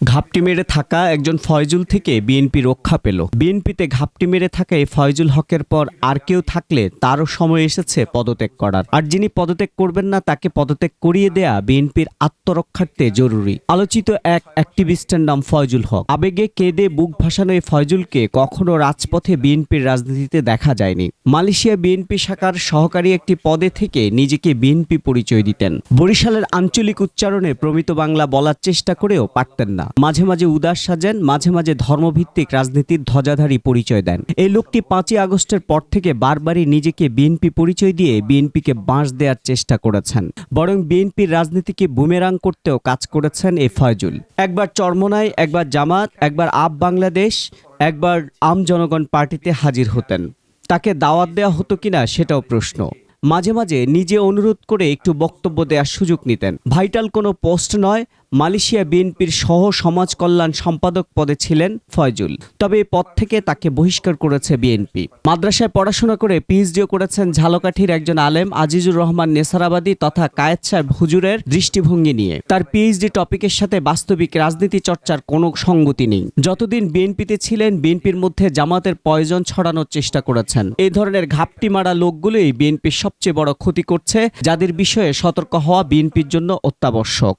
ঘাপটি মেরে থাকা একজন ফয়জুল থেকে বিএনপি রক্ষা পেল। বিএনপিতে ঘাপটি মেরে থাকা এই ফয়জুল হকের পর আর কেউ থাকলে তারও সময় এসেছে পদত্যাগ করার। আর যিনি পদত্যাগ করবেন না তাকে পদত্যাগ করিয়ে দেয়া বিএনপির আত্মরক্ষার্থে জরুরি। আলোচিত এক অ্যাক্টিভিস্টের নাম ফয়জুল হক। আবেগে কেঁদে বুক ভাসানো এই ফয়জুলকে কখনো রাজপথে বিএনপির রাজনীতিতে দেখা যায়নি। মালয়েশিয়া বিএনপি শাখার সহকারী একটি পদে থেকে নিজেকে বিএনপি পরিচয় দিতেন। বরিশালের আঞ্চলিক উচ্চারণে প্রমিত বাংলা বলার চেষ্টা করেও পারতেন না। মাঝে মাঝে উদাস সাজেন, মাঝে মাঝে ধর্মভিত্তিক রাজনীতির ধ্বজাধারী পরিচয় দেন। এই লোকটি 5ই আগস্টের পর থেকে বারবারই নিজেকে বিএনপি পরিচয় দিয়ে বিএনপিকে বাঁশ দেওয়ার চেষ্টা করেছেন। বরং বিএনপির রাজনীতিকে বুমেরাং করতেও কাজ করেছেন এই ফয়জুল। একবার চরমোনাই, একবার জামাত, একবার আপ বাংলাদেশ, একবার আম জনগণ পার্টিতে হাজির হতেন। তাকে দাওয়াত দেওয়া হতো কিনা সেটাও প্রশ্ন। মাঝে মাঝে নিজে অনুরোধ করে একটু বক্তব্য দেওয়ার সুযোগ নিতেন। ভাইটাল কোনো পোস্ট নয়, মালয়েশিয়া বিএনপির সহ সমাজ কল্যাণ সম্পাদক পদে ছিলেন ফয়জুল। তবে এই পদ থেকে তাকে বহিষ্কার করেছে বিএনপি। মাদ্রাসায় পড়াশোনা করে পিএইচডিও করেছেন ঝালকাঠির একজন আলেম আজিজুর রহমান নেসারাবাদী তথা কায়েদ সাহেব হুজুরের দৃষ্টিভঙ্গি নিয়ে। তার পিএইচডি টপিকের সাথে বাস্তবিক রাজনীতি চর্চার কোনো সঙ্গতি নেই। যতদিন বিএনপিতে ছিলেন বিএনপির মধ্যে জামাতের পয়জন ছড়ানোর চেষ্টা করেছেন। এই ধরনের ঘাপটি মারা লোকগুলোই বিএনপির সবচেয়ে বড় ক্ষতি করছে, যাদের বিষয়ে সতর্ক হওয়া বিএনপির জন্য অত্যাবশ্যক।